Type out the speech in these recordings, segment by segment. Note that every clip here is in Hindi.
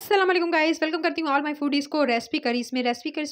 अस्सलाम वालेकुम गाइस, वेलकम करती हूँ ऑल माय फूडीज़ को रेसिपी करीज़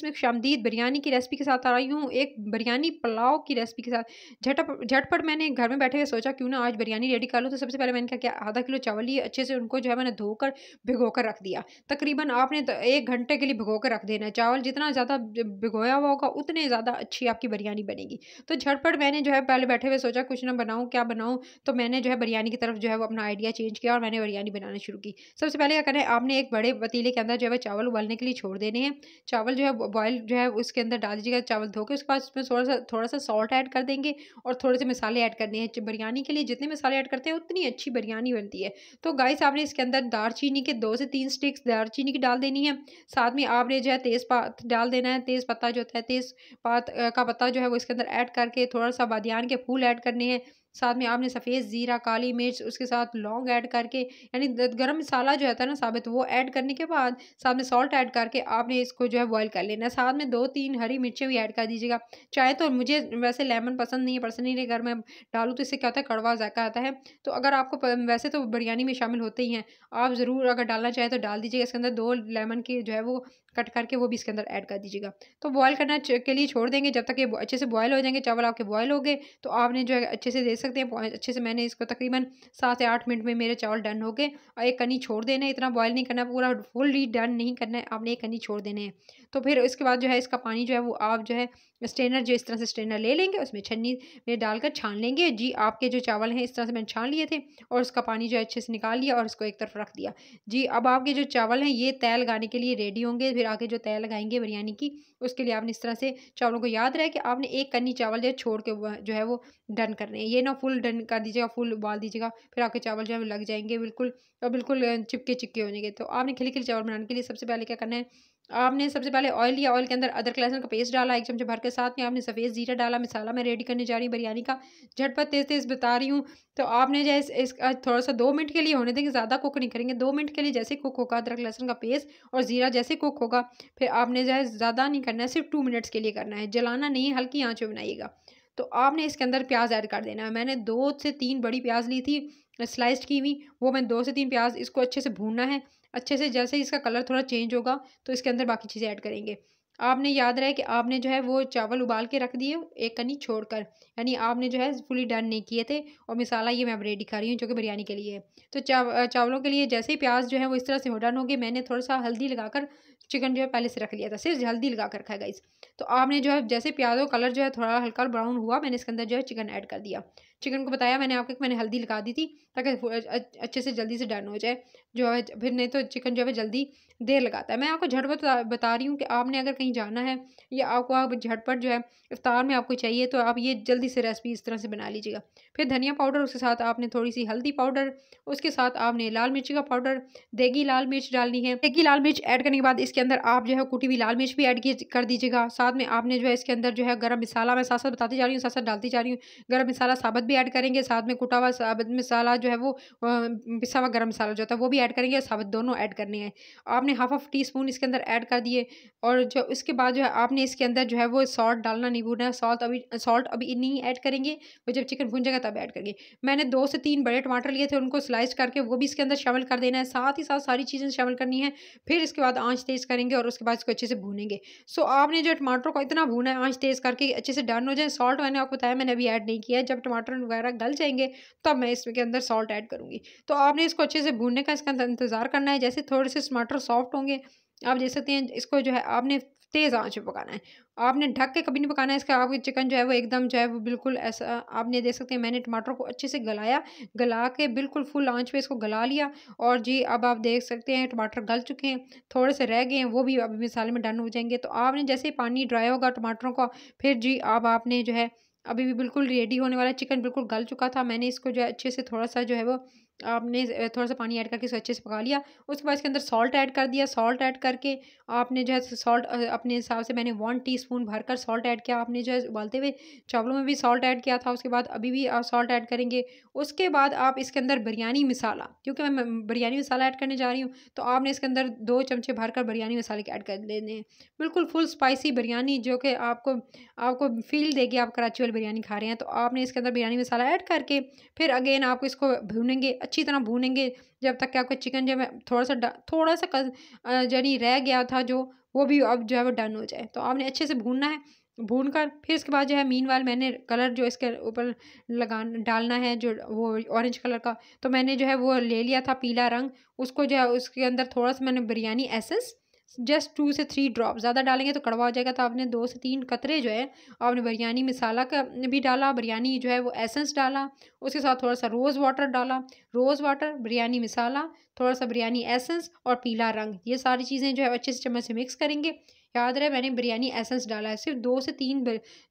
में खुशामदीद। बिरयानी की रेसिपी के साथ आ रही हूँ, एक बिरयानी पुलाव की रेसिपी के साथ। झटपट मैंने घर में बैठे हुए सोचा क्यों ना आज बिरयानी रेडी कर लूँ। तो सबसे पहले मैंने क्या किया, आधा किलो चावल लिए, अच्छे से उनको जो है मैंने धोकर भिगो कर रख दिया। तकरीबन आपने 1 घंटे के लिए भिगो कर रख देना है। चावल जितना ज़्यादा भिगोया हुआ होगा उतने ज़्यादा अच्छी आपकी बिरयानी बनेगी। तो झटपट मैंने जो है पहले बैठे हुए सोचा कुछ ना बनाऊँ, क्या बनाऊँ? तो मैंने जो है बिरयानी की तरफ जो है वो अपना आइडिया चेंज किया और मैंने बिरयानी बनाना शुरू की। सबसे पहले क्या करना है, आपने एक बड़े पतीले के अंदर जो है चावल उबालने के लिए छोड़ देने हैं। चावल जो है बॉयल जो है उसके अंदर डाल दीजिएगा, चावल धो के उसके बाद उसमें थोड़ा-सा सॉल्ट ऐड कर देंगे और थोड़े से मसाले ऐड करने हैं। बिरयानी के लिए जितने मसाले ऐड करते हैं उतनी अच्छी बिरयानी बनती है। तो गाइस आपने इसके अंदर दालचीनी के 2 से 3 स्टिक्स दालचीनी की डाल देनी है। साथ में आपने जो है तेज़पात डाल देना है। तेज़पत्ता जो होता है तेज़पात का पत्ता जो है वो इसके अंदर ऐड करके थोड़ा-सा बादियान के फूल ऐड करने हैं। साथ में आपने सफ़ेद ज़ीरा, काली मिर्च उसके साथ लौंग ऐड करके यानी द गरम मसाला जो होता है ना साबित, वो ऐड करने के बाद साथ में सॉल्ट ऐड करके आपने इसको जो है बॉयल कर लेना है। साथ में 2-3 हरी मिर्चें भी ऐड कर दीजिएगा। चाहे तो मुझे वैसे लेमन पसंद नहीं है, पर्सनली अगर मैं डालूँ तो इससे क्या होता है कड़वा ज़ायका आता है। तो अगर आपको वैसे तो बिरयानी में शामिल होते ही हैं, आप ज़रूर अगर डालना चाहें तो डाल दीजिएगा। इसके अंदर 2 लेमन की जो है वो कट करके वो भी इसके अंदर ऐड कर दीजिएगा। तो बॉयल करना के लिए छोड़ देंगे जब तक ये अच्छे से बॉयल हो जाएँगे। चावल आपके बॉयल हो गए तो आपने जो है अच्छे से देख सकते हैं अच्छे से मैंने इसको तकरीबन 7 से 8 मिनट में मेरे चावल डन हो गए। और एक कनी छोड़ देना है, इतना बॉयल नहीं करना है, पूरा फुल्ली डन नहीं करना है, आपने एक कनी छोड़ देने हैं। तो फिर इसके बाद जो है इसका पानी जो है वो आप जो है स्ट्रेनर जो इस तरह से स्ट्रेनर ले लेंगे, उसमें छन्नी में डालकर छान लेंगे। जी, आपके जो चावल हैं इस तरह से मैंने छान लिए थे और उसका पानी जो है अच्छे से निकाल लिया और इसको एक तरफ रख दिया। जी, अब आपके जो चावल हैं ये तय लगाने के लिए रेडी होंगे। फिर आगे जो तय लगाएँगे बिरयानी की, उसके लिए आपने इस तरह से चावलों को याद रहे कि आपने एक कन्नी चावल जो है छोड़ के जो है वो डन करने हैं। ये ना फुल डन कर दीजिएगा, फुल उबाल दीजिएगा, फिर आपके चावल जो है वो लग जाएँगे बिल्कुल और बिल्कुल चिपके-चिपके हो जाएँगे। तो आपने खिले-खिले चावल बनाने के लिए सबसे पहले क्या करना है, आपने सबसे पहले ऑयल लिया, ऑयल के अंदर अदरक लहसुन का पेस्ट डाला 1 चमचे भर के, साथ में आपने सफ़ेद ज़ीरा डाला। मसाला मैं रेडी करने जा रही हूँ बिरयानी का, झटपट तेज़-तेज़ बता रही हूँ। तो आपने जो है इसका थोड़ा-सा 2 मिनट के लिए होने देंगे, ज़्यादा कुक नहीं करेंगे। 2 मिनट के लिए जैसे कुक होगा अदरक लहसुन का पेस्ट और ज़ीरा जैसे कुक होगा, फिर आपने जो है ज़्यादा नहीं करना है, सिर्फ़ 2 मिनट्स के लिए करना है, जलाना नहीं है, हल्की आँच पे बनाइएगा। तो आपने इसके अंदर प्याज़ ऐड कर देना है। मैंने 2 से 3 बड़ी प्याज़ ली थी स्लाइस्ड की हुई, वो मैंने 2 से 3 प्याज़ इसको अच्छे से भूनना है। अच्छे से जैसे ही इसका कलर थोड़ा चेंज होगा, तो इसके अंदर बाकी चीज़ें ऐड करेंगे। आपने याद रहे कि आपने जो है वो चावल उबाल के रख दिए, एक कनी छोड़कर, यानी आपने जो है फुली डन नहीं किए थे। और मसाला ये मैं अब रेडी कर रही हूँ जो कि बिरयानी के लिए है। तो चावलों के लिए जैसे ही प्याज़ जो है वो इस तरह से हो डन हो गए, मैंने थोड़ा-सा हल्दी लगाकर चिकन जो है पहले से रख लिया था, सिर्फ़ हल्दी लगा कर रखा है गाइस। तो आपने जो है जैसे प्याज़ों का कलर जो है थोड़ा हल्का ब्राउन हुआ, मैंने इसके अंदर जो है चिकन ऐड कर दिया। चिकन को बताया मैंने आपको कि मैंने हल्दी लगा दी थी ताकि अच्छे से जल्दी से डन हो जाए। जो है फिर नहीं तो चिकन जो है जल्दी देर लगाता है। मैं आपको झटपट बता रही हूँ कि आपने अगर कहीं जाना है या आपको आप झटपट जो है इफ्तार में आपको चाहिए तो आप ये जल्दी से रेसिपी इस तरह से बना लीजिएगा। फिर धनिया पाउडर, उसके साथ आपने थोड़ी-सी हल्दी पाउडर, उसके साथ आपने लाल मिर्ची का पाउडर, देगी लाल मिर्च डालनी है। देगी लाल मिर्च ऐड करने के बाद इसके अंदर आप जो है कुटी हुई लाल मिर्च भी ऐड कर दीजिएगा। साथ में आपने जो है इसके अंदर जो है गरम मसाला, मैं साथ-साथ बताती जा रही हूँ, साथ-साथ डालती जा रही हूँ। गरम मसाला साबुत भी ऐड करेंगे, साथ में कुटा हुआ साबुत मसाला जो है वो पिसा हुआ गरम मसाला जो होता है वो भी ऐड करेंगे, साबुत दोनों ऐड करने हैं। आपने हाफ टी स्पून इसके अंदर ऐड कर दिए और जो इसके बाद जो है आपने इसके अंदर जो है वो सॉल्ट डालना नहीं भूलना है। सॉल्ट अभी नहीं ऐड करेंगे, वो जब चिकन भुन जाएगा तब ऐड करेंगे। मैंने 2 से 3 बड़े टमाटर लिए थे, उनको स्लाइस करके वो भी इसके अंदर शामिल कर देना है। साथ ही साथ सारी चीज़ें शामिल करनी है। फिर इसके बाद आँच तेज़ करेंगे और उसके बाद इसको अच्छे से भूनेंगे। सो आपने जो टमाटर को इतना भूना है आँच तेज़ करके अच्छे से डन हो जाए। सॉल्ट मैंने आपको बताया मैंने अभी ऐड नहीं किया है। जब टमाटर वगैरह गल जाएँगे तब मैं इसके अंदर सॉल्ट ऐड करूँगी। तो आपने इसको अच्छे से भूनने का इसका इंतज़ार करना है। जैसे थोड़े से टमाटर सॉफ्ट होंगे, आप देख सकते हैं इसको जो है आपने तेज़ आँच पे पकाना है। आपने ढक के कभी नहीं पकाना है, इसका आपका चिकन जो है वो एकदम जो है वो बिल्कुल ऐसा आपने देख सकते हैं मैंने टमाटर को अच्छे से गलाया, गला के बिल्कुल फुल आँच पे इसको गला लिया। और जी अब आप देख सकते हैं टमाटर गल चुके हैं, थोड़े से रह गए हैं वो भी अभी मसाले में डन हो जाएँगे। तो आपने जैसे ही पानी ड्राई होगा टमाटरों का, फिर जी अब आपने जो है अभी भी बिल्कुल रेडी होने वाला है, चिकन बिल्कुल गल चुका था। मैंने इसको जो है अच्छे से थोड़ा-सा जो है वो आपने थोड़ा-सा पानी ऐड करके इसे अच्छे से पका लिया। उसके बाद इसके अंदर सॉल्ट ऐड कर दिया। सॉल्ट ऐड करके आपने जो है सॉल्ट अपने हिसाब से मैंने 1 टीस्पून भरकर सॉल्ट ऐड किया। आपने जो है उबालते हुए चावलों में भी सॉल्ट ऐड किया था। उसके बाद अभी भी सॉल्ट ऐड करेंगे। उसके बाद आप इसके अंदर बिरयानी मसाला, क्योंकि मैं बिरयानी मसाला ऐड करने जा रही हूँ, तो आपने इसके अंदर 2 चमचे भरकर बिरयानी मसाले के ऐड कर देने हैं। बिल्कुल फुल स्पाइसी बिरयानी जो कि आपको आपको फ़ील देगी आप कराची वाली बिरयानी खा रहे हैं। तो आपने इसके अंदर बिरयानी मसाला ऐड करके फिर अगेन आपको इसको भूनेंगे, अच्छी तरह भूनेंगे जब तक कि आपका चिकन जो है थोड़ा सा यानी रह गया था जो, वो भी अब जो है वो डन हो जाए। तो आपने अच्छे से भूनना है। भून कर फिर इसके बाद जो है मीनवाइल मैंने कलर जो इसके ऊपर डालना है जो वो ऑरेंज कलर का, तो मैंने जो है वो ले लिया था पीला रंग। उसको जो है उसके अंदर थोड़ा सा मैंने बिरयानी एसेंस जस्ट 2 से 3 ड्रॉप, ज़्यादा डालेंगे तो कड़वा हो जाएगा, तो आपने 2 से 3 कतरे जो है आपने बिरयानी मसाला का भी डाला, बिरयानी जो है वो एसेंस डाला, उसके साथ थोड़ा सा रोज़ वाटर डाला। रोज़ वाटर, बिरयानी मसाला, थोड़ा सा बिरयानी एसेंस और पीला रंग, ये सारी चीज़ें जो है अच्छे से चम्मच से मिक्स करेंगे। याद रहे मैंने बिरयानी एसेंस डाला है, सिर्फ 2 से 3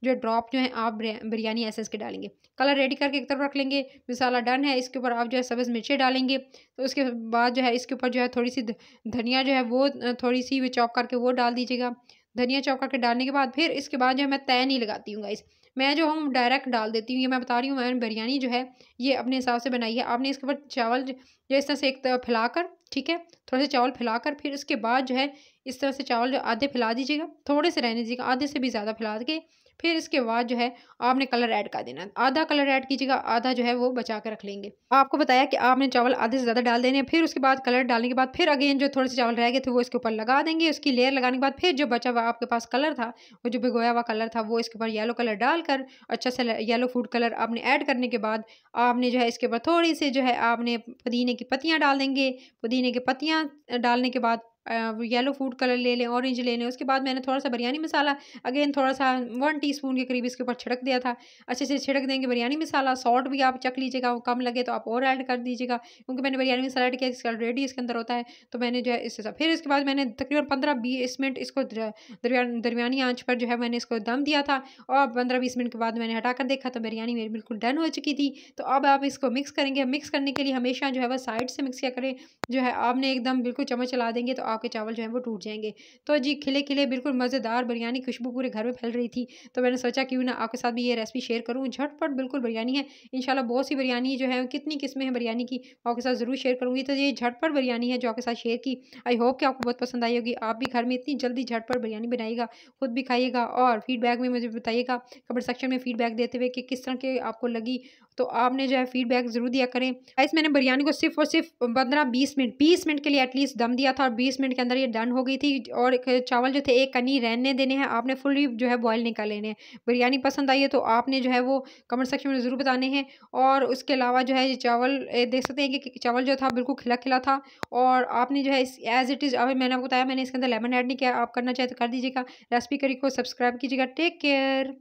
जो ड्रॉप जो है आप बिरयानी एसेंस के डालेंगे। कलर रेडी करके एक तरफ रख लेंगे। मसाला डन है, इसके ऊपर आप जो है सब्ज़ मिर्चें डालेंगे। तो उसके बाद जो है इसके ऊपर जो है थोड़ी सी धनिया जो है वो थोड़ी सी चॉप करके वो डाल दीजिएगा। धनिया चॉप करके डालने के बाद फिर इसके बाद जो है मैं तय नहीं लगाती हूँ गाइस, मैं जो हूँ डायरेक्ट डाल देती हूँ। ये मैं बता रही हूँ, मैंने बिरयानी जो है ये अपने हिसाब से बनाई है। आपने इसके ऊपर चावल जो इस तरह से एक तरफ फैलाकर, ठीक है, थोड़े से चावल फैलाकर फिर उसके बाद जो है इस तरह से चावल जो आधे फैला दीजिएगा, थोड़े से रहने दीजिएगा, आधे से भी ज़्यादा फैला के फिर इसके बाद जो है आपने कलर ऐड कर देना। आधा कलर ऐड कीजिएगा, आधा जो है वो बचा कर रख लेंगे। आपको बताया कि आपने चावल आधे से ज़्यादा डाल देने हैं। फिर उसके बाद कलर डालने के बाद फिर अगेन जो थोड़े से चावल रह गए थे वो इसके ऊपर लगा देंगे। उसकी लेयर लगाने के बाद फिर जो बचा हुआ आपके पास कलर था, वो जो भिगोया हुआ कलर था, वो इसके ऊपर येलो कलर डालकर अच्छा सा येलो फूड कलर आपने ऐड करने के बाद आपने जो है इसके ऊपर थोड़ी सी जो है आपने पुदीने की पत्तियाँ डाल देंगे। पुदीने की पत्तियाँ डालने के बाद येलो फूड कलर ले लें, ऑरेंज ले लें। उसके बाद मैंने थोड़ा सा बिरयानी मसाला अगेन थोड़ा सा 1 टीस्पून के करीब इसके ऊपर छिड़क दिया था। अच्छे से छिड़क देंगे बिरयानी मसाला। सॉल्ट भी आप चख लीजिएगा, वो कम लगे तो आप और ऐड कर दीजिएगा, क्योंकि मैंने बिरयानी मसाला ऐड किया ऑलरेडी इसके अंदर होता है। तो मैंने जो है इससे सब फिर इसके बाद मैंने तकरीबन 15-20 मिनट इसको दरमियानी आँच पर जो है मैंने इसको दम दिया था, और 15-20 मिनट के बाद मैंने हटा कर देखा तो बिरयानी मेरी बिल्कुल डन हो चुकी थी। तो अब आप इसको मिक्स करेंगे। मिक्स करने के लिए हमेशा जो है वह साइड से मिक्स किया करें, जो है आपने एकदम बिल्कुल चम्मच चला देंगे तो आपके चावल जो है वो टूट जाएंगे। तो जी खिले-खिले बिल्कुल मज़ेदार बिरयानी, खुशबू पूरे घर में फैल रही थी। तो मैंने सोचा क्यों ना आपके साथ भी ये रेसिपी शेयर करूँ। झटपट बिल्कुल बिरयानी है। इंशाल्लाह बहुत सी बिरयानी जो है, कितनी किस्में हैं बिरयानी की, आपके साथ ज़रूर शेयर करूँगी। तो ये झटपट बिरयानी है जो आपके साथ शेयर की। आई होप कि आपको बहुत पसंद आई होगी। आप भी घर में इतनी जल्दी झटपट बिरयानी बनाइएगा, खुद भी खाइएगा और फीडबैक में मुझे बताइएगा। कमेंट सेक्शन में फीडबैक देते हुए कि किस तरह के आपको लगी। तो आपने जो है फीडबैक ज़रूर दिया करें। गाइस मैंने बिरयानी को सिर्फ़ और सिर्फ़ 15-20 मिनट के लिए एटलीस्ट दम दिया था, और 20 मिनट के अंदर ये डन हो गई थी। और एक चावल जो थे एक कनी रहने देने हैं, आपने फुली जो है बॉयल नहीं कर लेने हैं। बिरयानी पसंद आई है तो आपने जो है वो कमेंट सेक्शन में ज़रूर बताने हैं। और उसके अलावा जो है ये चावल देख सकते हैं कि चावल जो था बिल्कुल खिला-खिला था, और आपने जो है इस एज़ इट इज़, अभी मैंने आपको बताया मैंने इसके अंदर लेमन ऐड नहीं किया, आप करना चाहें तो कर दीजिएगा। रेसिपी करी को सब्सक्राइब कीजिएगा। Take care.